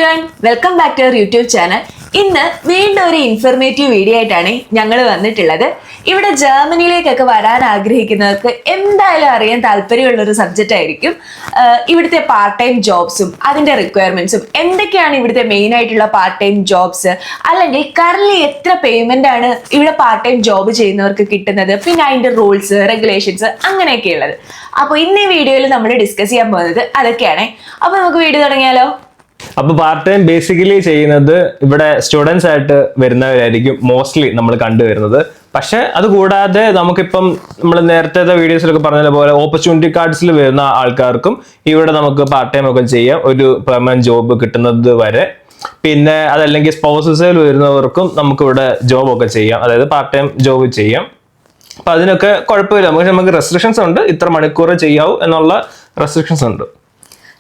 everyone, welcome back to our YouTube channel. ഇന്ന് വീണ്ടും ഒരു ഇൻഫർമേറ്റീവ് വീഡിയോ ആയിട്ടാണ് ഞങ്ങൾ വന്നിട്ടുള്ളത്. ഇവിടെ ജർമ്മനിയിലേക്കൊക്കെ വരാൻ ആഗ്രഹിക്കുന്നവർക്ക് എന്തായാലും അറിയാൻ താല്പര്യമുള്ള ഒരു സബ്ജക്റ്റ് ആയിരിക്കും ഇവിടുത്തെ പാർട്ട് ടൈം ജോബ്സും അതിന്റെ റിക്വയർമെന്റ്സും. എന്തൊക്കെയാണ് ഇവിടുത്തെ മെയിൻ ആയിട്ടുള്ള പാർട്ട് ടൈം ജോബ്സ്, അല്ലെങ്കിൽ കറന്റ് എത്ര പേയ്മെന്റ് ആണ് ഇവിടെ പാർട്ട് ടൈം ജോബ് ചെയ്യുന്നവർക്ക് കിട്ടുന്നത്, പിന്നെ അതിന്റെ റൂൾസ് റെഗുലേഷൻസ് അങ്ങനെയൊക്കെ ഉള്ളത്. അപ്പോൾ ഇന്ന് ഈ വീഡിയോയിൽ നമ്മൾ ഡിസ്കസ് ചെയ്യാൻ പോകുന്നത് അതൊക്കെയാണ്. അപ്പൊ നമുക്ക് വീഡിയോ തുടങ്ങിയാലോ? അപ്പൊ പാർട്ട് ടൈം ബേസിക്കലി ചെയ്യുന്നത് ഇവിടെ സ്റ്റുഡൻസ് ആയിട്ട് വരുന്നവരായിരിക്കും മോസ്റ്റ്ലി നമ്മൾ കണ്ടുവരുന്നത്. പക്ഷെ അത് കൂടാതെ നമുക്കിപ്പം നമ്മൾ നേരത്തെ വീഡിയോസിലൊക്കെ പറഞ്ഞതുപോലെ ഓപ്പർച്യൂണിറ്റി കാർഡ്സിൽ വരുന്ന ആൾക്കാർക്കും ഇവിടെ നമുക്ക് പാർട്ട് ടൈം ഒക്കെ ചെയ്യാം, ഒരു പെർമനന്റ് ജോബ് കിട്ടുന്നത് വരെ. പിന്നെ അതല്ലെങ്കിൽ സ്പൗസസിൽ വരുന്നവർക്കും നമുക്കിവിടെ ജോബ് ഒക്കെ ചെയ്യാം, അതായത് പാർട്ട് ടൈം ജോബ് ചെയ്യാം. അപ്പൊ അതിനൊക്കെ കുഴപ്പമില്ല. പക്ഷെ നമുക്ക് റെസ്ട്രിക്ഷൻസ് ഉണ്ട്, ഇത്ര മണിക്കൂർ ചെയ്യാവൂ എന്നുള്ള റെസ്ട്രിക്ഷൻസ് ഉണ്ട്.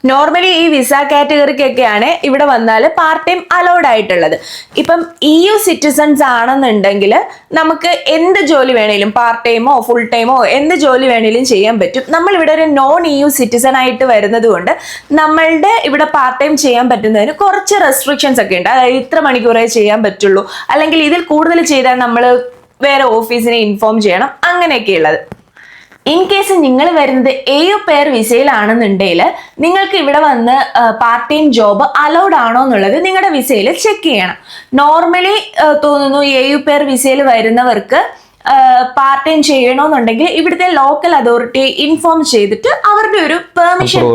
നോർമലി ഈ വിസ കാറ്റഗറിക്കൊക്കെയാണ് ഇവിടെ വന്നാൽ പാർട്ട് ടൈം അലൗഡ് ആയിട്ടുള്ളത്. ഇപ്പം EU സിറ്റിസൺസ് ആണെന്നുണ്ടെങ്കിൽ നമുക്ക് എന്ത് ജോലി വേണേലും പാർട്ട് ടൈമോ ഫുൾ ടൈമോ എന്ത് ജോലി വേണേലും ചെയ്യാൻ പറ്റും. നമ്മൾ ഇവിടെ ഒരു നോൺ EU സിറ്റിസൺ ആയിട്ട് വരുന്നത് കൊണ്ട് നമ്മളുടെ ഇവിടെ പാർട്ട് ടൈം ചെയ്യാൻ പറ്റുന്നതിന് കുറച്ച് റെസ്ട്രിക്ഷൻസ് ഒക്കെ ഉണ്ട്. അതായത് ഇത്ര മണിക്കൂറേ ചെയ്യാൻ പറ്റുള്ളൂ, അല്ലെങ്കിൽ ഇതിൽ കൂടുതൽ ചെയ്താൽ നമ്മൾ വേറെ ഓഫീസിനെ ഇൻഫോം ചെയ്യണം, അങ്ങനെയൊക്കെയുള്ളത്. ഇൻ കേസ് നിങ്ങൾ വരുന്നത് EU പെയർ വിസയിലാണെന്നുണ്ടെങ്കിൽ നിങ്ങൾക്ക് ഇവിടെ വന്ന് പാർട്ട് ടൈം ജോബ് അലൗഡ് ആണോ എന്നുള്ളത് നിങ്ങളുടെ വിസയിൽ ചെക്ക് ചെയ്യണം. നോർമലി തോന്നുന്നു EU പെയർ വിസയിൽ വരുന്നവർക്ക് പാർട്ട് ടൈം ചെയ്യണമെന്നുണ്ടെങ്കിൽ ഇവിടുത്തെ ലോക്കൽ അതോറിറ്റി ഇൻഫോം ചെയ്തിട്ട് അവരുടെ ഒരു പെർമിഷൻ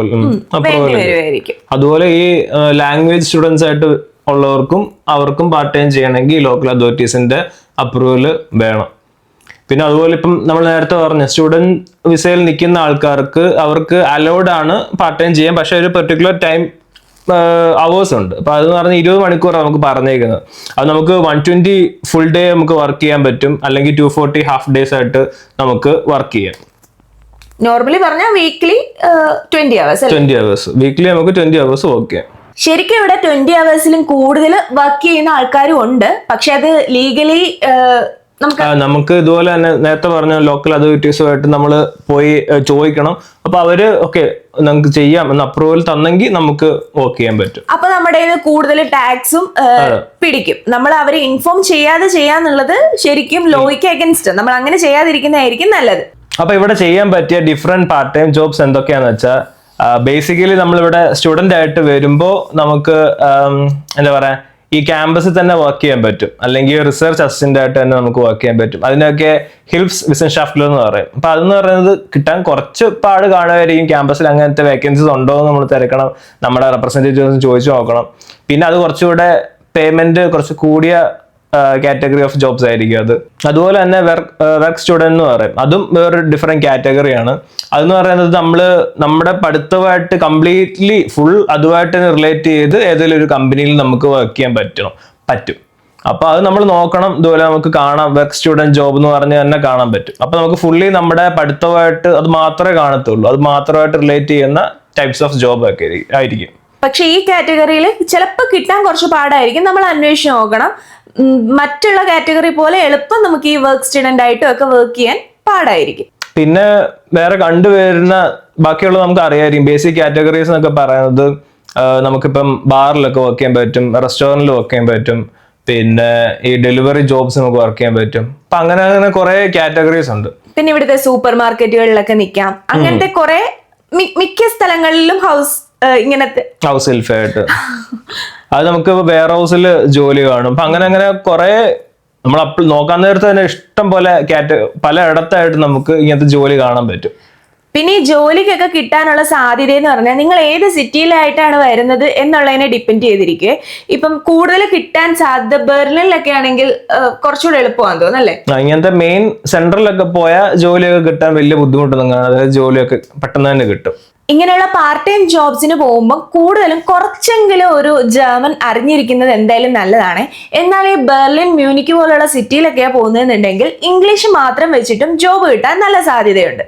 വേണ്ടി വരുമായിരിക്കും. അതുപോലെ ഈ ലാംഗ്വേജ് സ്റ്റുഡൻസ് ആയിട്ട് ഉള്ളവർക്കും അവർക്കും പാർട്ട് ടൈം ചെയ്യണമെങ്കിൽ ലോക്കൽ അതോറിറ്റീസിന്റെ അപ്രൂവൽ വേണം. പിന്നെ അതുപോലെ ഇപ്പം നമ്മൾ നേരത്തെ പറഞ്ഞ സ്റ്റുഡന്റ് വിസയിൽ നിൽക്കുന്ന ആൾക്കാർക്ക് അവർക്ക് അലൗഡ് ആണ് പാർട്ട് ടൈം ചെയ്യാൻ, പക്ഷെ ഒരു പെർട്ടിക്കുലർ ടൈം അവേഴ്സ് ഉണ്ട്. അപ്പൊ അതെന്ന് പറഞ്ഞാൽ 20 മണിക്കൂറാണ് നമുക്ക് പറഞ്ഞേക്കുന്നത്. അത് നമുക്ക് 120 ഫുൾ ഡേ നമുക്ക് വർക്ക് ചെയ്യാൻ പറ്റും, അല്ലെങ്കിൽ 240 ഹാഫ് ഡേയ്സ് ആയിട്ട് നമുക്ക് വർക്ക് ചെയ്യാം. നോർമലി പറഞ്ഞാൽ വീക്ക്ലി 20 hours വീക്ക്ലി നമുക്ക് 20 hours വർക്ക് ചെയ്യാം. ശരിക്കും ഇവിടെ 20 hours കൂടുതൽ വർക്ക് ചെയ്യുന്ന ആൾക്കാരും ഉണ്ട്. പക്ഷെ അത് ലീഗലി നമുക്ക് ഇതുപോലെ തന്നെ നേരത്തെ പറഞ്ഞ ലോക്കൽ അതോറിറ്റീസുമായിട്ട് നമ്മൾ പോയി ചോദിക്കണം. അപ്പൊ അവര് ഓക്കെ നമുക്ക് ചെയ്യാം എന്ന് അപ്രൂവൽ തന്നെങ്കിൽ നമുക്ക് വർക്ക് ചെയ്യാൻ പറ്റും. അപ്പൊ നമ്മുടെ കൂടുതൽ ടാക്സും പിടിക്കും. നമ്മൾ അവരെ ഇൻഫോം ചെയ്യാതെ ചെയ്യാന്നുള്ളത് ശരിക്കും ലോയ്ക്ക് അഗൻസ്റ്റ്. നമ്മൾ അങ്ങനെ ചെയ്യാതിരിക്കുന്നതായിരിക്കും നല്ലത്. അപ്പൊ ഇവിടെ ചെയ്യാൻ പറ്റിയ ഡിഫറെന്റ് പാർട്ട് ടൈം ജോബ്സ് എന്തൊക്കെയാന്ന് വെച്ചാൽ, ബേസിക്കലി നമ്മളിവിടെ സ്റ്റുഡന്റ് ആയിട്ട് വരുമ്പോൾ നമുക്ക് എന്താ പറയാ ഈ ക്യാമ്പസിൽ തന്നെ വർക്ക് ചെയ്യാൻ പറ്റും, അല്ലെങ്കിൽ റിസർച്ച് അസിസ്റ്റന്റ് ആയിട്ട് തന്നെ നമുക്ക് വർക്ക് ചെയ്യാൻ പറ്റും. അതിനൊക്കെ ഹിൽപ്സ് വിസൻഷാഫ്റ്റിൽ എന്ന് പറയും. അപ്പൊ അതെന്ന് പറയുന്നത് കിട്ടാൻ കുറച്ച് പാട് കാണുമായിരിക്കും. ക്യാമ്പസിൽ അങ്ങനത്തെ വേക്കൻസീസ് ഉണ്ടോ എന്ന് നമ്മൾ തിരക്കണം, നമ്മുടെ റെപ്രസെന്റേറ്റീവ്സ് ചോദിച്ചു നോക്കണം. പിന്നെ അത് കുറച്ചുകൂടെ പേയ്മെന്റ് കുറച്ച് കൂടിയ കാറ്റഗറി ഓഫ് ജോബ്സ് ആയിരിക്കും അത്. അതുപോലെ തന്നെ വർക്ക് സ്റ്റുഡന്റ് എന്ന് പറയും, അതും വേറൊരു ഡിഫറെന്റ് കാറ്റഗറിയാണ്. അതെന്ന് പറയുന്നത് നമ്മുടെ പഠിത്തമായിട്ട് കംപ്ലീറ്റ്ലി ഫുൾ അതുമായിട്ട് റിലേറ്റ് ചെയ്ത് ഏതെങ്കിലും ഒരു കമ്പനിയിൽ നമുക്ക് വർക്ക് ചെയ്യാൻ പറ്റും. അപ്പൊ അത് നമ്മൾ നോക്കണം. ഇതുപോലെ നമുക്ക് കാണാം, വർക്ക് സ്റ്റുഡന്റ് ജോബ് എന്ന് പറഞ്ഞ് തന്നെ കാണാൻ പറ്റും. അപ്പൊ നമുക്ക് ഫുള്ളി നമ്മുടെ പഠിത്തമായിട്ട് അത് മാത്രമേ കാണത്തുള്ളൂ, അത് മാത്രമായിട്ട് റിലേറ്റ് ചെയ്യുന്ന ടൈപ്സ് ഓഫ് ജോബ് ഒക്കെ ആയിരിക്കും. പക്ഷെ ഈ കാറ്റഗറിയിൽ ചിലപ്പോൾ കിട്ടാൻ കുറച്ച് പാടായിരിക്കും, നമ്മൾ അന്വേഷിച്ച് നോക്കണം. മറ്റുള്ള കാറ്റഗറി പോലെ എളുപ്പം നമുക്ക് ഈ വർക്ക് സ്റ്റുഡന്റ് ആയിട്ടും ഒക്കെ വർക്ക് ചെയ്യാൻ പാടായിരിക്കും. പിന്നെ വേറെ കണ്ടുവരുന്ന ബാക്കിയുള്ള നമുക്ക് അറിയായിരിക്കും ബേസിക് കാറ്റഗറീസ് എന്നൊക്കെ പറയുന്നത്, നമുക്കിപ്പം ബാറിലൊക്കെ വർക്ക് ചെയ്യാൻ പറ്റും, റെസ്റ്റോറൻറ്റിൽ വർക്ക് ചെയ്യാൻ പറ്റും, പിന്നെ ഈ ഡെലിവറി ജോബ്സ് നമുക്ക് വർക്ക് ചെയ്യാൻ പറ്റും. അപ്പൊ അങ്ങനെ കുറെ കാറ്റഗറീസ് ഉണ്ട്. പിന്നെ ഇവിടുത്തെ സൂപ്പർ മാർക്കറ്റുകളിലൊക്കെ നിൽക്കാം, അങ്ങനത്തെ കുറെ മിക്ക സ്ഥലങ്ങളിലും ഇങ്ങനത്തെ ഹൗസ് ഹെൽപ്പായിട്ട് അത് നമുക്ക് വെയർ ഹൗസിൽ ജോലി കാണും. അപ്പൊ അങ്ങനെ കുറെ നമ്മൾ നോക്കാൻ നേരത്തെ തന്നെ ഇഷ്ടം പോലെ പല ഇടത്തായിട്ട് നമുക്ക് ഇങ്ങനത്തെ ജോലി കാണാൻ പറ്റും. പിന്നെ ഈ ജോലിക്കൊക്കെ കിട്ടാനുള്ള സാധ്യത എന്ന് പറഞ്ഞാൽ നിങ്ങൾ ഏത് സിറ്റിയിലായിട്ടാണ് വരുന്നത് എന്നുള്ളതിനെ ഡിപ്പെൻഡ് ചെയ്തിരിക്കുക. ഇപ്പം കൂടുതൽ കിട്ടാൻ സാധ്യത ബെർലിനിലൊക്കെ ആണെങ്കിൽ കുറച്ചുകൂടെ എളുപ്പമാണെന്ന് തോന്നുന്നല്ലേ? ഇങ്ങനത്തെ മെയിൻ സെൻട്രലിലൊക്കെ പോയാൽ ജോലിയൊക്കെ കിട്ടാൻ വലിയ ബുദ്ധിമുട്ടൊന്നും കാണാം, അതായത് ജോലിയൊക്കെ പെട്ടെന്ന് തന്നെ കിട്ടും. ഇങ്ങനെയുള്ള പാർട്ട് ടൈം ജോബ്സിന് പോകുമ്പോൾ കൂടുതലും കുറച്ചെങ്കിലും ഒരു ജർമ്മൻ അറിഞ്ഞിരിക്കുന്നത് എന്തായാലും നല്ലതാണ്. എന്നാൽ ഈ ബെർലിൻ, മ്യൂണിക്ക് പോലുള്ള സിറ്റിയിലൊക്കെയാണ് പോകുന്നതെന്നുണ്ടെങ്കിൽ ഇംഗ്ലീഷ് മാത്രം വെച്ചിട്ടും ജോബ് കിട്ടാൻ നല്ല സാധ്യതയുണ്ട്.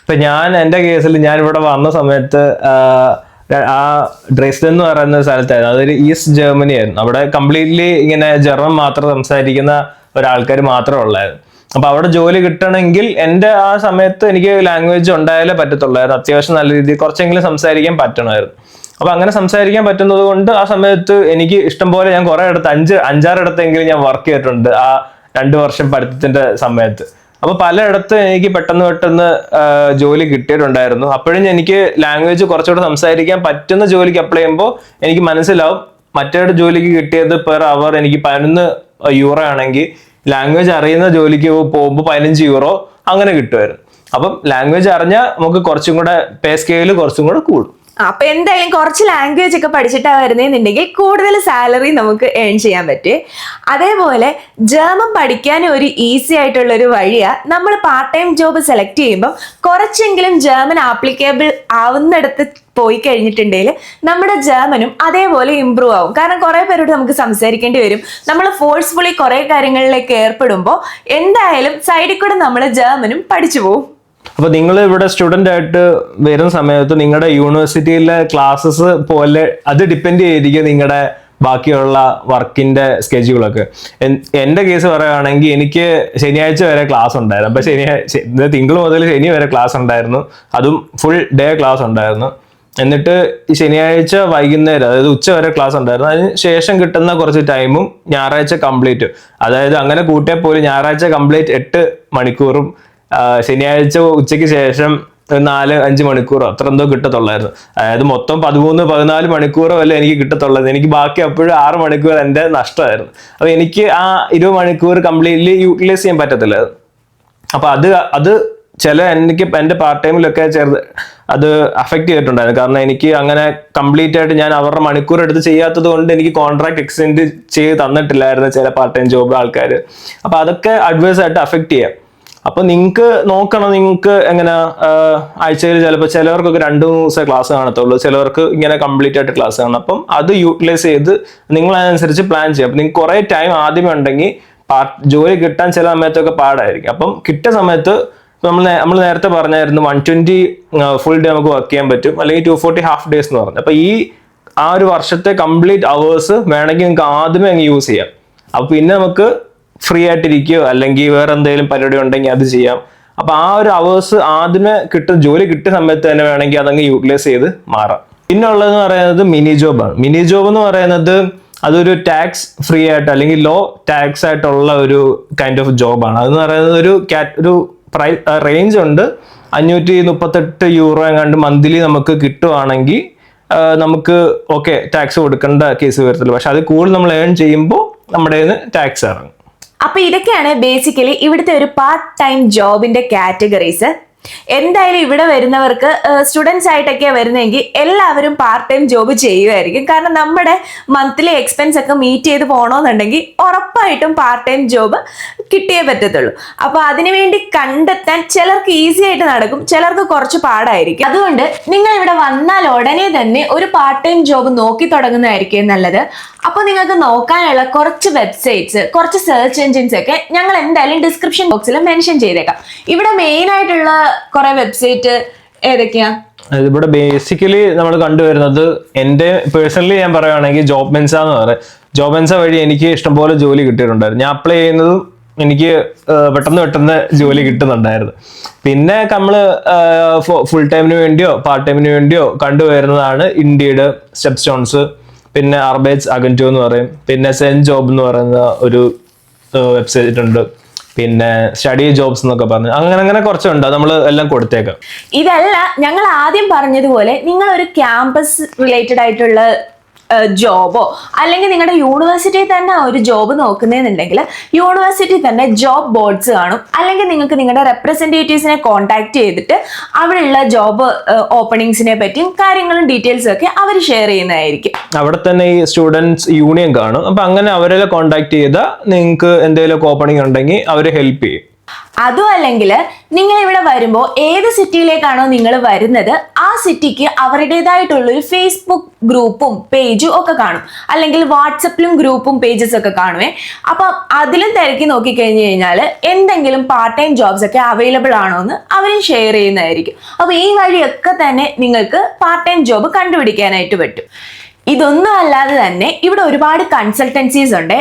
ഇപ്പൊ എന്റെ കേസിൽ ഞാൻ ഇവിടെ വന്ന സമയത്ത് ആ ഡ്രെസ്ഡൻ എന്ന് പറയുന്ന സ്ഥലത്തായിരുന്നു, അതൊരു ഈസ്റ്റ് ജർമ്മനി ആയിരുന്നു. അവിടെ കംപ്ലീറ്റ്ലി ഇങ്ങനെ ജർമ്മൻ മാത്രം സംസാരിക്കുന്ന ഒരാൾക്കാർ മാത്രമേ ഉള്ളായിരുന്നു. അപ്പൊ അവിടെ ജോലി കിട്ടണമെങ്കിൽ എന്റെ ആ സമയത്ത് എനിക്ക് ലാംഗ്വേജ് ഉണ്ടായാലേ പറ്റത്തുള്ളായിരുന്നു. അത്യാവശ്യം നല്ല രീതിയിൽ കുറച്ചെങ്കിലും സംസാരിക്കാൻ പറ്റണമായിരുന്നു. അപ്പൊ അങ്ങനെ സംസാരിക്കാൻ പറ്റുന്നത് കൊണ്ട് ആ സമയത്ത് എനിക്ക് ഇഷ്ടം പോലെ ഞാൻ കുറെ ഇടത്ത് 5-6 ഇടത്തെങ്കിലും ഞാൻ വർക്ക് ചെയ്തിട്ടുണ്ട് ആ 2 വർഷം പഠിത്തത്തിന്റെ സമയത്ത്. അപ്പൊ പലയിടത്ത് എനിക്ക് പെട്ടെന്ന് ജോലി കിട്ടിയിട്ടുണ്ടായിരുന്നു. അപ്പോഴും എനിക്ക് ലാംഗ്വേജ് കുറച്ചുകൂടെ സംസാരിക്കാൻ പറ്റുന്ന ജോലിക്ക് അപ്ലൈ ചെയ്യുമ്പോൾ എനിക്ക് മനസ്സിലാവും മറ്റേ ജോലിക്ക് കിട്ടിയത് പെർ അവർ എനിക്ക് 11 യൂറോ ആണെങ്കിൽ ലാംഗ്വേജ് അറിയുന്ന ജോലിക്ക് പോകുമ്പോൾ 15 യൂറോ അങ്ങനെ കിട്ടുമായിരുന്നു. അപ്പം ലാംഗ്വേജ് അറിഞ്ഞാൽ നമുക്ക് കുറച്ചും കൂടെ പേ സ്കെയിൽ കുറച്ചും കൂടെ കൂടും. അപ്പൊ എന്തായാലും കുറച്ച് ലാംഗ്വേജ് ഒക്കെ പഠിച്ചിട്ടാ വരുന്നതെന്നുണ്ടെങ്കിൽ കൂടുതൽ സാലറി നമുക്ക് ഏൺ ചെയ്യാൻ പറ്റും. അതേപോലെ ജർമ്മൻ പഠിക്കാൻ ഒരു ഈസി ആയിട്ടുള്ള ഒരു വഴിയാ നമ്മൾ പാർട്ട് ടൈം ജോബ് സെലക്ട് ചെയ്യുമ്പോൾ കുറച്ചെങ്കിലും ജർമ്മൻ ആപ്ലിക്കബിൾ ആവുന്നിടത്ത് പോയി കഴിഞ്ഞിട്ടുണ്ടെങ്കിൽ നമ്മുടെ ജർമ്മനും അതേപോലെ ഇമ്പ്രൂവ് ആവും. കാരണം കുറെ പേരോട് നമുക്ക് സംസാരിക്കേണ്ടി വരും. നമ്മൾ ഫോഴ്സ്ഫുള്ളി കുറെ കാര്യങ്ങളിലേക്ക് ഏർപ്പെടുമ്പോൾ എന്തായാലും സൈഡിൽ കൂടെ നമ്മൾ ജർമ്മനും പഠിച്ചു പോകും. അപ്പൊ നിങ്ങൾ ഇവിടെ സ്റ്റുഡന്റ് ആയിട്ട് വരുന്ന സമയത്ത് നിങ്ങളുടെ യൂണിവേഴ്സിറ്റിയിലെ ക്ലാസ്സസ് പോലെ അത് ഡിപ്പെൻഡ് ചെയ്തിരിക്കും നിങ്ങളുടെ ബാക്കിയുള്ള വർക്കിന്റെ സ്കെഡ്യൂളൊക്കെ. എന്റെ കേസ് പറയുകയാണെങ്കിൽ എനിക്ക് ശനിയാഴ്ച വരെ ക്ലാസ് ഉണ്ടായിരുന്നു. അപ്പൊ തിങ്കൾ മുതൽ ശനി വരെ ക്ലാസ് ഉണ്ടായിരുന്നു, അതും ഫുൾ ഡേ ക്ലാസ് ഉണ്ടായിരുന്നു. എന്നിട്ട് ഈ ശനിയാഴ്ച വൈകുന്നേരം, അതായത് ഉച്ച വരെ ക്ലാസ് ഉണ്ടായിരുന്നു. അതിന് ശേഷം കിട്ടുന്ന കുറച്ച് ടൈമും ഞായറാഴ്ച കംപ്ലീറ്റ്, അതായത് അങ്ങനെ കൂട്ടിയാൽ പോലും ഞായറാഴ്ച കംപ്ലീറ്റ് 8 മണിക്കൂറും ശനിയാഴ്ച ഉച്ചയ്ക്ക് ശേഷം 4-5 മണിക്കൂറോ അത്ര എന്തോ കിട്ടത്തുള്ളായിരുന്നു. അതായത് മൊത്തം 13-14 മണിക്കൂറോ അല്ലേ എനിക്ക് കിട്ടത്തുള്ളത്. എനിക്ക് ബാക്കി അപ്പോഴും 6 മണിക്കൂർ എൻ്റെ നഷ്ടമായിരുന്നു. അപ്പൊ എനിക്ക് ആ 20 മണിക്കൂർ കംപ്ലീറ്റ്ലി യൂട്ടിലൈസ് ചെയ്യാൻ പറ്റത്തില്ല. അപ്പൊ അത് എനിക്ക് എൻ്റെ പാർട്ട് ടൈമിലൊക്കെ അത് അഫക്റ്റ് ചെയ്തിട്ടുണ്ടായിരുന്നു. കാരണം എനിക്ക് അങ്ങനെ കംപ്ലീറ്റ് ആയിട്ട് ഞാൻ അവരുടെ മണിക്കൂർ എടുത്ത് ചെയ്യാത്തത് കൊണ്ട് എനിക്ക് കോൺട്രാക്ട് എക്സ്റ്റെൻഡ് ചെയ്ത് തന്നിട്ടില്ലായിരുന്നു ചില പാർട്ട് ടൈം ജോബ് ആൾക്കാർ. അപ്പൊ അതൊക്കെ അഡ്വേഴ്സ് ആയിട്ട് അഫക്റ്റ് ചെയ്യാം. അപ്പൊ നിങ്ങൾക്ക് നോക്കണം, നിങ്ങൾക്ക് എങ്ങനെ ആഴ്ചയിൽ ചിലപ്പോൾ ചിലവർക്കൊക്കെ 2-3 ദിവസം ക്ലാസ് കാണത്തുള്ളൂ, ചിലവർക്ക് ഇങ്ങനെ കംപ്ലീറ്റ് ആയിട്ട് ക്ലാസ് കാണും. അപ്പം അത് യൂട്ടിലൈസ് ചെയ്ത് നിങ്ങൾ അതനുസരിച്ച് പ്ലാൻ ചെയ്യാം. അപ്പം നിങ്ങൾക്ക് കുറേ ടൈം ആദ്യമേ ഉണ്ടെങ്കിൽ ജോലി കിട്ടാൻ ചില സമയത്തൊക്കെ പാടായിരിക്കും. അപ്പം കിട്ടിയ സമയത്ത് നമ്മൾ നേരത്തെ പറഞ്ഞായിരുന്നു 120 ഫുൾ ഡേ നമുക്ക് വർക്ക് ചെയ്യാൻ പറ്റും, അല്ലെങ്കിൽ 240 ഹാഫ് ഡേയ്സ് എന്ന് പറഞ്ഞു. അപ്പൊ ആ ഒരു വർഷത്തെ കംപ്ലീറ്റ് അവേഴ്സ് വേണമെങ്കിൽ നിങ്ങൾക്ക് ആദ്യമേ അങ്ങ് യൂസ് ചെയ്യാം. അപ്പൊ പിന്നെ നമുക്ക് ഫ്രീ ആയിട്ടിരിക്കുകയോ അല്ലെങ്കിൽ വേറെ എന്തെങ്കിലും പരിപാടി ഉണ്ടെങ്കിൽ അത് ചെയ്യാം. അപ്പൊ ആ ഒരു അവേഴ്സ് ആദ്യമേ ജോലി കിട്ടിയ സമയത്ത് തന്നെ വേണമെങ്കിൽ അതങ്ങ് യൂട്ടിലൈസ് ചെയ്ത് മാറാം. പിന്നെ ഉള്ളതെന്ന് പറയുന്നത് മിനി ജോബാണ്. മിനി ജോബ് എന്ന് പറയുന്നത് അതൊരു ടാക്സ് ഫ്രീ ആയിട്ട് അല്ലെങ്കിൽ ലോ ടാക്സ് ആയിട്ടുള്ള ഒരു കൈൻഡ് ഓഫ് ജോബാണ്. അതെന്ന് പറയുന്നത് ഒരു റേഞ്ച് ഉണ്ട്. 538 യൂറോ എങ്ങാണ്ട് മന്ത്ലി നമുക്ക് കിട്ടുവാണെങ്കിൽ നമുക്ക് ഓക്കെ ടാക്സ് കൊടുക്കേണ്ട കേസ് വരത്തില്ല. പക്ഷെ അത് കൂടുതൽ നമ്മൾ ഏൺ ചെയ്യുമ്പോൾ നമ്മുടെ ടാക്സ് ഇറങ്ങും. അപ്പൊ ഇതൊക്കെയാണ് ബേസിക്കലി ഇവിടുത്തെ ഒരു പാർട്ട് ടൈം ജോബിന്റെ കാറ്റഗറീസ്. എന്തായാലും ഇവിടെ വരുന്നവർക്ക് സ്റ്റുഡൻസ് ആയിട്ടൊക്കെ വരുന്നതെങ്കിൽ എല്ലാവരും പാർട്ട് ടൈം ജോബ് ചെയ്യുമായിരിക്കും. കാരണം നമ്മുടെ മന്ത്ലി എക്സ്പെൻസ് ഒക്കെ മീറ്റ് ചെയ്ത് പോകണമെന്നുണ്ടെങ്കിൽ ഉറപ്പായിട്ടും പാർട്ട് ടൈം ജോബ് കിട്ടിയേ പറ്റത്തുള്ളൂ. അപ്പൊ അതിനുവേണ്ടി കണ്ടെത്താൻ ചിലർക്ക് ഈസി ആയിട്ട് നടക്കും, ചിലർക്ക് കുറച്ച് പാടായിരിക്കും. അതുകൊണ്ട് നിങ്ങൾ ഇവിടെ വന്നാൽ ഉടനെ തന്നെ ഒരു പാർട്ട് ടൈം ജോബ് നോക്കി തുടങ്ങുന്നതായിരിക്കും നല്ലത്. അപ്പൊ നിങ്ങൾക്ക് നോക്കാനുള്ള കുറച്ച് വെബ്സൈറ്റ്സ്, കുറച്ച് സെർച്ച് എൻജിൻസ് ഒക്കെ ഞങ്ങൾ എന്തായാലും ഡിസ്ക്രിപ്ഷൻ ബോക്സിൽ മെൻഷൻ ചെയ്തേക്കാം. ഇവിടെ മെയിൻ ആയിട്ടുള്ള കുറെ വെബ്സൈറ്റ് ഏതൊക്കെയാ? ഇവിടെ ബേസിക്കലി നമ്മൾ കണ്ടുവരുന്നത്, എൻ്റെ പേഴ്സണലി ഞാൻ പറയുകയാണെങ്കിൽ ജോബ് മെൻസ എന്ന് പറയും. ജോബ് മെൻസ വഴി എനിക്ക് ഇഷ്ടംപോലെ ജോലി കിട്ടിയിട്ടുണ്ടായിരുന്നു. ഞാൻ അപ്ലൈ ചെയ്യുന്നതും എനിക്ക് പെട്ടെന്ന് ജോലി കിട്ടുന്നുണ്ടായിരുന്നു. പിന്നെ നമ്മള് ഫുൾ ടൈമിന് വേണ്ടിയോ പാർട്ട് ടൈമിന് വേണ്ടിയോ കണ്ടുവരുന്നതാണ് ഇൻഡീഡ്, സ്റ്റെപ്പ് സ്റ്റോൺസ്, പിന്നെ അർബൈറ്റ്സ് അഗൻറ്റോ എന്ന് പറയും, പിന്നെ സെൻ ജോബ് എന്ന് പറയുന്ന ഒരു വെബ്സൈറ്റ് ഉണ്ട്, പിന്നെ സ്റ്റഡി ജോബ്സ് എന്നൊക്കെ പറഞ്ഞു അങ്ങനെ കുറച്ചുണ്ട്. നമ്മൾ എല്ലാം കൊടുത്തേക്കാം. ഇതല്ല ഞങ്ങൾ ആദ്യം പറഞ്ഞതുപോലെ നിങ്ങൾ ഒരു ക്യാമ്പസ് റിലേറ്റഡ് ആയിട്ടുള്ള ജോബോ അല്ലെങ്കിൽ നിങ്ങളുടെ യൂണിവേഴ്സിറ്റിയിൽ തന്നെ ഒരു ജോബ് നോക്കുന്നതെന്നുണ്ടെങ്കിൽ യൂണിവേഴ്സിറ്റി തന്നെ ജോബ് ബോർഡ്സ് കാണും. അല്ലെങ്കിൽ നിങ്ങൾക്ക് നിങ്ങളുടെ റെപ്രസെൻറ്റേറ്റീവ്സിനെ കോൺടാക്ട് ചെയ്തിട്ട് അവിടെയുള്ള ജോബ് ഓപ്പണിങ്സിനെ പറ്റിയും കാര്യങ്ങളും ഡീറ്റെയിൽസും ഒക്കെ അവർ ഷെയർ ചെയ്യുന്നതായിരിക്കും. അവിടെ തന്നെ ഈ സ്റ്റുഡൻസ് യൂണിയൻ കാണും. അപ്പൊ അങ്ങനെ അവരെ കോൺടാക്ട് ചെയ്താൽ നിങ്ങൾക്ക് എന്തെങ്കിലുമൊക്കെ ഓപ്പണിംഗ് ഉണ്ടെങ്കിൽ അവർ ഹെൽപ്പ് ചെയ്യും. അതും അല്ലെങ്കിൽ നിങ്ങൾ ഇവിടെ വരുമ്പോൾ ഏത് സിറ്റിയിലേക്കാണോ നിങ്ങൾ വരുന്നത് ആ സിറ്റിക്ക് അവരുടേതായിട്ടുള്ളൊരു ഫേസ്ബുക്ക് ഗ്രൂപ്പും പേജും ഒക്കെ കാണും, അല്ലെങ്കിൽ വാട്സപ്പിലും ഗ്രൂപ്പും പേജസ് ഒക്കെ കാണുവേ. അപ്പം അതിലും തിരക്കി നോക്കിക്കഴിഞ്ഞു കഴിഞ്ഞാൽ എന്തെങ്കിലും പാർട്ട് ടൈം ജോബ്സ് ഒക്കെ അവൈലബിൾ ആണോ എന്ന് അവരും ഷെയർ ചെയ്യുന്നതായിരിക്കും. അപ്പൊ ഈ വഴിയൊക്കെ തന്നെ നിങ്ങൾക്ക് പാർട്ട് ടൈം ജോബ് കണ്ടുപിടിക്കാനായിട്ട് പറ്റും. ഇതൊന്നും അല്ലാതെ തന്നെ ഇവിടെ ഒരുപാട് കൺസൾട്ടൻസീസ് ഉണ്ട്.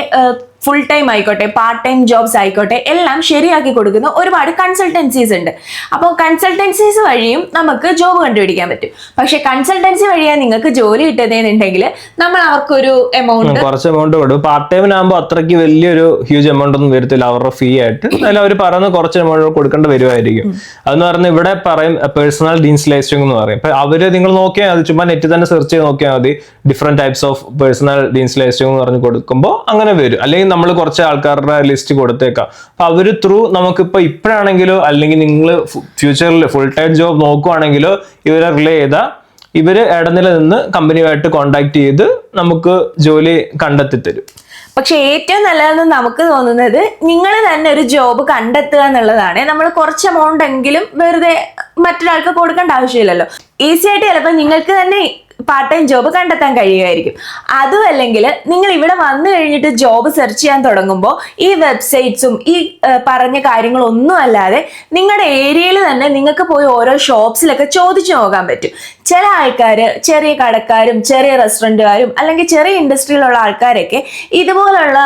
ഫുൾ ടൈം ആയിക്കോട്ടെ പാർട്ട് ടൈം ജോബ്സ് ആയിക്കോട്ടെ എല്ലാം ശരിയാക്കി കൊടുക്കുന്ന ഒരുപാട് കൺസൾട്ടൻസീസ് ഉണ്ട്. അപ്പോൾ കൺസൾട്ടൻസീസ് വഴിയും നമുക്ക് ജോബ് കണ്ടുപിടിക്കാൻ പറ്റും. പക്ഷെ കൺസൾട്ടൻസി വഴിയാണ് നിങ്ങൾക്ക് ജോലി കിട്ടുന്നതെന്നുണ്ടെങ്കിൽ നമ്മൾ അവർക്കൊരു എമൗണ്ട്, കുറച്ച് എമൗണ്ട് കൊടുക്കും. പാർട്ട് ടൈമിനാകുമ്പോൾ അത്രയ്ക്ക് വലിയൊരു ഹ്യൂജ് എമൗണ്ട് ഒന്നും വരത്തില്ല അവരുടെ ഫീ ആയിട്ട്. അതിൽ അവർ പറയുന്ന കുറച്ച് എമൗണ്ട് കൊടുക്കേണ്ടി വരുമായിരിക്കും. അതെന്ന് പറഞ്ഞാൽ ഇവിടെ പറയും പേഴ്സണൽ ഡീൻസ്ലേസിംഗ് എന്ന് പറയും. ഇപ്പൊ അവര് നിങ്ങൾ നോക്കിയാൽ മതി, ചുമ്മാ നെറ്റിൽ തന്നെ സെർച്ച് ചെയ്ത് നോക്കിയാൽ മതി, ഡിഫറെന്റ് ടൈപ്സ് ഓഫ് പേഴ്സണൽ ഡീൻസ്ലേസിംഗ് എന്ന് പറഞ്ഞ് കൊടുക്കുമ്പോൾ അങ്ങനെ വരും. അല്ലെങ്കിൽ നമ്മൾ കുറച്ച് ആൾക്കാരുടെ ലിസ്റ്റ് കൊടുത്തേക്കാം. അപ്പൊ അവര് ത്രൂ നമുക്കിപ്പോ ഇപ്പോഴാണെങ്കിലോ അല്ലെങ്കിൽ നിങ്ങൾ ഫ്യൂച്ചറിൽ ഫുൾ ടൈം ജോബ് നോക്കുവാണെങ്കിലോ ഇവരെ റിലേ ചെയ്താൽ ഇവര് ഇടനില നിന്ന് കമ്പനിയുമായിട്ട് കോണ്ടാക്ട് ചെയ്ത് നമുക്ക് ജോലി കണ്ടെത്തി തരും. പക്ഷെ ഏറ്റവും നല്ലതെന്ന് നമുക്ക് തോന്നുന്നത് നിങ്ങൾ തന്നെ ഒരു ജോബ് കണ്ടെത്തുക എന്നുള്ളതാണ്. നമ്മൾ കുറച്ച് എമൗണ്ട് എങ്കിലും വെറുതെ മറ്റൊരാൾക്ക് കൊടുക്കേണ്ട ആവശ്യമില്ലല്ലോ. ഈസി ആയിട്ട് ചിലപ്പോൾ നിങ്ങൾക്ക് തന്നെ പാർട്ട് ടൈം ജോബ് കണ്ടെത്താൻ കഴിയുമായിരിക്കും. അതുമല്ലെങ്കിൽ നിങ്ങൾ ഇവിടെ വന്നു കഴിഞ്ഞിട്ട് ജോബ് സെർച്ച് ചെയ്യാൻ തുടങ്ങുമ്പോൾ ഈ വെബ്സൈറ്റ്സും ഈ പറഞ്ഞ കാര്യങ്ങളൊന്നും അല്ലാതെ നിങ്ങളുടെ ഏരിയയിൽ തന്നെ നിങ്ങൾക്ക് പോയി ഓരോ ഷോപ്സിലൊക്കെ ചോദിച്ചു നോക്കാൻ പറ്റും. ചില ആൾക്കാർ, ചെറിയ കടക്കാരും ചെറിയ റെസ്റ്റോറൻറ്റുകാരും അല്ലെങ്കിൽ ചെറിയ ഇൻഡസ്ട്രിയിലുള്ള ആൾക്കാരൊക്കെ ഇതുപോലുള്ള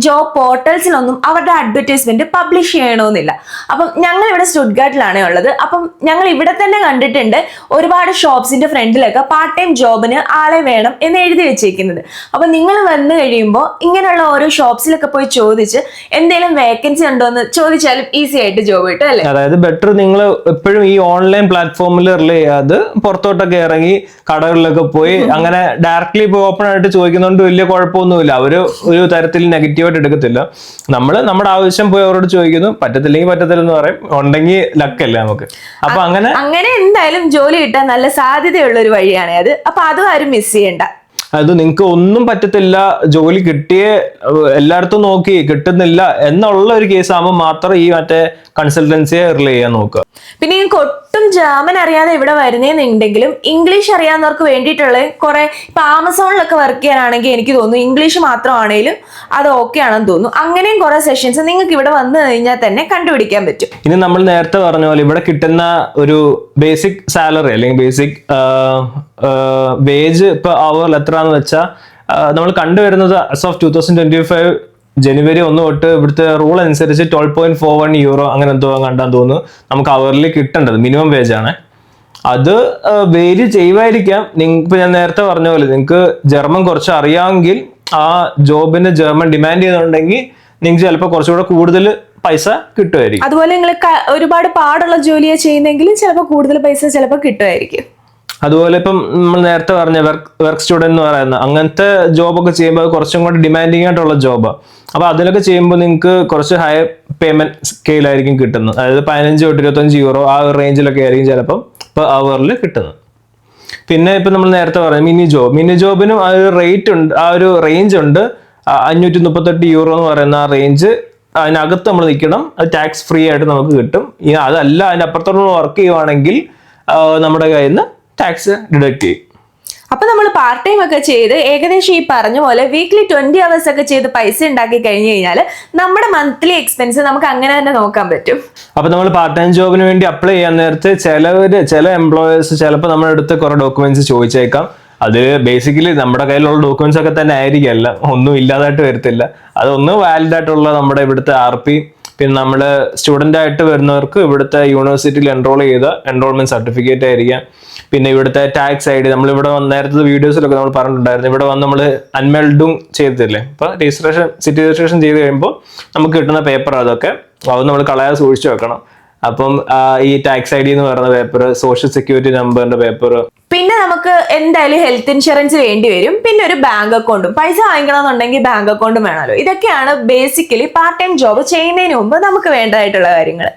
ജോബ് പോർട്ടൽസിലൊന്നും അവരുടെ അഡ്വർടൈസ്മെന്റ് പബ്ലിഷ് ചെയ്യണമെന്നില്ല. അപ്പം ഞങ്ങൾ ഇവിടെ സ്റ്റുട്ട്ഗാർട്ടിലാണ് ഉള്ളത്. അപ്പം ഞങ്ങൾ ഇവിടെ തന്നെ കണ്ടിട്ടുണ്ട് ഒരുപാട് ഷോപ്സിന്റെ ഫ്രണ്ടിലൊക്കെ പാർട്ട് ടൈം ജോബിന് ആളെ വേണം എന്ന് എഴുതി വെച്ചേക്കുന്നത്. അപ്പൊ നിങ്ങൾ വന്നു കഴിയുമ്പോൾ ഇങ്ങനെയുള്ള ഓരോ ഷോപ്സിലൊക്കെ പോയി ചോദിച്ച് എന്തെങ്കിലും വേക്കൻസി ഉണ്ടോ എന്ന് ചോദിച്ചാലും ഈസി ആയിട്ട് ജോബ് കിട്ടും അല്ലേ? അതായത് ബെറ്റർ നിങ്ങൾ എപ്പോഴും ഈ ഓൺലൈൻ പ്ലാറ്റ്ഫോമിൽ റിലേ ചെയ്യാതെ പുറത്തോട്ടൊക്കെ ഇറങ്ങി കടകളിലൊക്കെ പോയി അങ്ങനെ ഡയറക്ട്ലി ഇപ്പോൾ ഓപ്പൺ ആയിട്ട് ചോദിക്കുന്നതുകൊണ്ട് വലിയ കുഴപ്പമൊന്നുമില്ല. അവര് ഒരു തരത്തിൽ നെഗറ്റീവായിട്ട് എടുക്കത്തില്ല. നമ്മൾ നമ്മുടെ ആവശ്യം പോയി അവരോട് ചോദിക്കുന്നു, പറ്റത്തില്ലെങ്കിൽ പറ്റത്തില്ലെന്ന് പറയും, ഉണ്ടെങ്കിൽ ലക്കല്ലേ നമുക്ക്. അപ്പൊ അങ്ങനെ എന്തായാലും ജോലി കിട്ടാൻ നല്ല സാധ്യതയുള്ള ഒരു വഴിയാണ് അത്. അപ്പൊ അതും ആരും മിസ് ചെയ്യണ്ട. അത് നിങ്ങൾക്ക് ഒന്നും പറ്റത്തില്ല, ജോലി കിട്ടിയേ എല്ലായിടത്തും നോക്കി കിട്ടുന്നില്ല എന്നുള്ള ഒരു കേസ് ആകുമ്പോൾ മാത്രം ഈ മറ്റേ കൺസൾട്ടൻസിയെ റിലേ ചെയ്യാൻ നോക്കുക. പിന്നെ നിങ്ങൾക്ക് ഒട്ടും ജർമ്മൻ അറിയാതെ ഇവിടെ വരുന്നതെന്നുണ്ടെങ്കിലും ഇംഗ്ലീഷ് അറിയാവുന്നവർക്ക് വേണ്ടിയിട്ടുള്ള കുറെ, ഇപ്പൊ ആമസോണിലൊക്കെ വർക്ക് ചെയ്യാനാണെങ്കിൽ എനിക്ക് തോന്നുന്നു ഇംഗ്ലീഷ് മാത്രമാണെങ്കിലും അത് ഓക്കെ ആണെന്ന് തോന്നുന്നു. അങ്ങനെയും കുറെ സെഷൻസ് നിങ്ങൾക്ക് ഇവിടെ വന്നു കഴിഞ്ഞാൽ തന്നെ കണ്ടുപിടിക്കാൻ പറ്റും. ഇനി നമ്മൾ നേരത്തെ പറഞ്ഞ പോലെ ഇവിടെ കിട്ടുന്ന ഒരു ബേസിക് സാലറി അല്ലെങ്കിൽ ബേസിക് വേജ് ഇപ്പൊ അവറിൽ എത്രയാന്ന് വെച്ചാൽ നമ്മൾ കണ്ടുവരുന്നത് as of 2025 ജനുവരി 1 തൊട്ട് ഇവിടുത്തെ റൂൾ അനുസരിച്ച് 12.41 യൂറോ അങ്ങനെ എന്തോ കണ്ടാൻ തോന്നുന്നു നമുക്ക് അവറിൽ കിട്ടേണ്ടത്. മിനിമം വേജ് ആണ്. അത് വേരി ചെയ്യുമായിരിക്കാം. ഇപ്പൊ ഞാൻ നേരത്തെ പറഞ്ഞ പോലെ നിങ്ങൾക്ക് ജർമ്മൻ കുറച്ച് അറിയാമെങ്കിൽ ആ ജോബിന് ജർമ്മൻ ഡിമാൻഡ് ചെയ്യുന്നുണ്ടെങ്കിൽ നിങ്ങൾക്ക് ചിലപ്പോൾ കുറച്ചുകൂടെ കൂടുതൽ പൈസ കിട്ടുമായിരിക്കും. അതുപോലെ നിങ്ങൾ ഒരുപാട് പാടുള്ള ജോലിയാണ് ചെയ്യുന്നെങ്കിൽ ചിലപ്പോൾ കൂടുതൽ പൈസ ചിലപ്പോൾ കിട്ടുമായിരിക്കും. അതുപോലെ ഇപ്പം നമ്മൾ നേരത്തെ പറഞ്ഞ വർക്ക് സ്റ്റുഡന്റ് എന്ന് പറയുന്ന അങ്ങനത്തെ ജോബൊക്കെ ചെയ്യുമ്പോൾ അത് കുറച്ചും കൂടി ഡിമാൻഡിങ് ആയിട്ടുള്ള ജോബാണ്. അപ്പൊ അതിലൊക്കെ ചെയ്യുമ്പോൾ നിങ്ങൾക്ക് കുറച്ച് ഹയർ പേയ്മെന്റ് സ്കെയിലായിരിക്കും കിട്ടുന്നത്. അതായത് 15 തൊട്ട് 25 യൂറോ ആ ഒരു റേഞ്ചിലൊക്കെ ആയിരിക്കും ചിലപ്പം ഇപ്പോൾ അവറിൽ കിട്ടുന്നത്. പിന്നെ ഇപ്പൊ നമ്മൾ നേരത്തെ പറഞ്ഞ മിനി ജോബിനും ആ ഒരു റേറ്റ് ഉണ്ട്, ആ ഒരു റേഞ്ച് ഉണ്ട്. 538 യൂറോ എന്ന് പറയുന്ന ആ റേഞ്ച് അതിനകത്ത് നമ്മൾ നിൽക്കണം. അത് ടാക്സ് ഫ്രീ ആയിട്ട് നമുക്ക് കിട്ടും. അതല്ല അതിന്റെ അപ്പുറത്തോട്ട് വർക്ക് ചെയ്യുവാണെങ്കിൽ നമ്മുടെ കയ്യിൽ നിന്ന് ടാക്സ് ഡിഡക്ട് ചെയ്യും. അപ്പൊ നമ്മൾ പാർട്ട് ടൈം ഒക്കെ ചെയ്ത് ഏകദേശം ഈ പറഞ്ഞ പോലെ വീക്ക്ലി 20 hours ഒക്കെ ചെയ്ത് പൈസ ഉണ്ടാക്കി കഴിഞ്ഞു കഴിഞ്ഞാൽ നമ്മുടെ മന്ത്ലി എക്സ്പെൻസ് നമുക്ക് അങ്ങനെ തന്നെ നോക്കാൻ പറ്റും. അപ്പൊ നമ്മൾ പാർട്ട് ടൈം ജോബിന് വേണ്ടി അപ്ലൈ ചെയ്യാൻ നേരത്തെ ചില എംപ്ലോയേഴ്സ് ചിലപ്പോൾ നമ്മുടെ അടുത്ത് കുറെ ഡോക്യുമെന്റ്സ് ചോദിച്ചേക്കാം. അത് ബേസിക്കലി നമ്മുടെ കയ്യിലുള്ള ഡോക്യുമെന്റ്സ് ഒക്കെ തന്നെ ആയിരിക്കില്ല, ഒന്നും ഇല്ലാതായിട്ട് വരത്തില്ല. അതൊന്ന് വാലിഡ് ആയിട്ടുള്ള നമ്മുടെ ഇവിടുത്തെ RP, പിന്നെ നമ്മൾ സ്റ്റുഡൻ്റ് ആയിട്ട് വരുന്നവർക്ക് ഇവിടുത്തെ യൂണിവേഴ്സിറ്റിയിൽ എൻറോൾ ചെയ്ത എൻറോൾമെന്റ് സർട്ടിഫിക്കറ്റ് ആയിരിക്കാം. പിന്നെ ഇവിടുത്തെ ടാക്സ് ID, നമ്മളിവിടെ നേരത്തെ വീഡിയോസിലൊക്കെ നമ്മൾ പറഞ്ഞിട്ടുണ്ടായിരുന്നു, ഇവിടെ വന്ന് നമ്മൾ അൺമെൽഡും ചെയ്തില്ലേ, ഇപ്പൊ സിറ്റി രജിസ്ട്രേഷൻ ചെയ്ത് കഴിയുമ്പോൾ നമുക്ക് കിട്ടുന്ന പേപ്പർ അതൊക്കെ അത് നമ്മൾ കളയാതെ സൂക്ഷിച്ചു വെക്കണം. അപ്പം ഈ ടാക്സ് ID എന്ന് പറയുന്ന പേപ്പർ, സോഷ്യൽ സെക്യൂരിറ്റി നമ്പറിന്റെ പേപ്പർ, പിന്നെ നമുക്ക് എന്തായാലും ഹെൽത്ത് ഇൻഷുറൻസ് വേണ്ടി വരും. പിന്നെ ഒരു ബാങ്ക് അക്കൗണ്ടും, പൈസ വാങ്ങിക്കണമെന്നുണ്ടെങ്കിൽ ബാങ്ക് അക്കൗണ്ടും വേണമല്ലോ. ഇതൊക്കെയാണ് ബേസിക്കലി പാർട്ട് ടൈം ജോബ് ചെയ്യുന്നതിന് മുമ്പ് നമുക്ക് വേണ്ടതായിട്ടുള്ള കാര്യങ്ങൾ.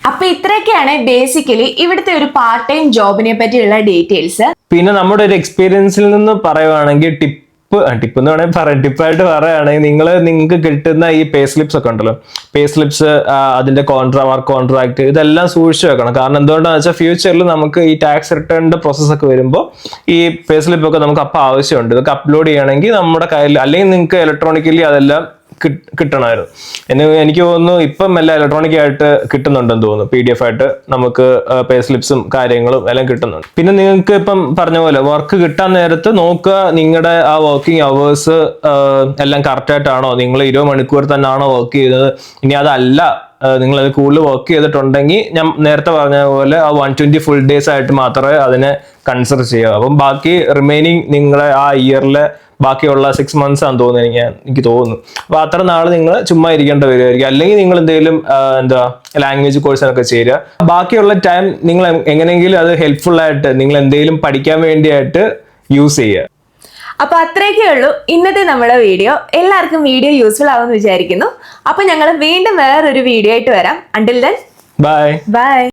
അപ്പൊ ഇത്രയൊക്കെയാണ് ബേസിക്കലി ഇവിടുത്തെ ഒരു പാർട്ട് ടൈം ജോബിനെ പറ്റിയുള്ള ഡീറ്റെയിൽസ്. പിന്നെ നമ്മുടെ ഒരു എക്സ്പീരിയൻസിൽ നിന്ന് പറയുവാണെങ്കിൽ ടിപ്പ് എന്ന് വേണമെങ്കിൽ പറയാം. ടിപ്പായിട്ട് പറയുകയാണെങ്കിൽ നിങ്ങൾക്ക് കിട്ടുന്ന ഈ പേ സ്ലിപ്സ് ഒക്കെ ഉണ്ടല്ലോ, പേ സ്ലിപ്സ്, അതിന്റെ വർക്ക് കോൺട്രാക്ട്, ഇതെല്ലാം സൂക്ഷിച്ചു വെക്കണം. കാരണം എന്തുകൊണ്ടാണെന്ന് വെച്ചാൽ ഫ്യൂച്ചറിൽ നമുക്ക് ഈ ടാക്സ് റിട്ടേണിന്റെ പ്രോസസ് ഒക്കെ വരുമ്പോൾ ഈ പേ സ്ലിപ്പ് ഒക്കെ നമുക്ക് അപ്പം ആവശ്യമുണ്ട്. ഇതൊക്കെ അപ്ലോഡ് ചെയ്യണമെങ്കിൽ നമ്മുടെ കയ്യിൽ, അല്ലെങ്കിൽ നിങ്ങൾക്ക് ഇലക്ട്രോണിക്കലി അതെല്ലാം കിട്ടണമായിരുന്നു. എനിക്ക് തോന്നുന്നു ഇപ്പം എല്ലാം ഇലക്ട്രോണിക് ആയിട്ട് കിട്ടുന്നുണ്ടെന്ന് തോന്നുന്നു. PDF ആയിട്ട് നമുക്ക് പേ സ്ലിപ്സും കാര്യങ്ങളും എല്ലാം കിട്ടുന്നുണ്ട്. പിന്നെ നിങ്ങൾക്ക് ഇപ്പം പറഞ്ഞ പോലെ വർക്ക് കിട്ടാൻ നേരത്ത് നോക്കുക, നിങ്ങളുടെ ആ വർക്കിംഗ് അവേഴ്സ് എല്ലാം കറക്റ്റ് ആയിട്ടാണോ, നിങ്ങൾ 20 മണിക്കൂർ തന്നെയാണോ വർക്ക് ചെയ്തത്. ഇനി അതല്ല, നിങ്ങൾ അത് കൂടുതൽ വർക്ക് ചെയ്തിട്ടുണ്ടെങ്കിൽ ഞാൻ നേരത്തെ പറഞ്ഞ പോലെ ആ 120 ഫുൾ ഡേയ്സ് ആയിട്ട് മാത്രമേ അതിനെ കൺസിഡർ ചെയ്യുക. അപ്പം ബാക്കി റിമൈനിങ് നിങ്ങളെ ആ ഇയറിലെ ബാക്കിയുള്ള 6 months ആണെന്ന് തോന്നുന്നു എനിക്ക് തോന്നുന്നു. അപ്പൊ അത്ര നാൾ നിങ്ങൾ ചുമ്മാ ഇരിക്കേണ്ടി വരുമായിരിക്കും. അല്ലെങ്കിൽ നിങ്ങൾ എന്തെങ്കിലും ലാംഗ്വേജ് കോഴ്സിനൊക്കെ ചേരുക. ബാക്കിയുള്ള ടൈം നിങ്ങൾ എങ്ങനെയെങ്കിലും അത് ഹെൽപ്ഫുൾ ആയിട്ട് നിങ്ങൾ എന്തെങ്കിലും പഠിക്കാൻ വേണ്ടിയായിട്ട് യൂസ് ചെയ്യുക. അപ്പൊ അത്രയൊക്കെ ഉള്ളൂ ഇന്നത്തെ നമ്മുടെ വീഡിയോ. എല്ലാവർക്കും വീഡിയോ യൂസ്ഫുൾ ആവുമെന്ന് വിചാരിക്കുന്നു. അപ്പൊ ഞങ്ങൾ വീണ്ടും വേറൊരു വീഡിയോ ആയിട്ട് വരാം. Until then bye.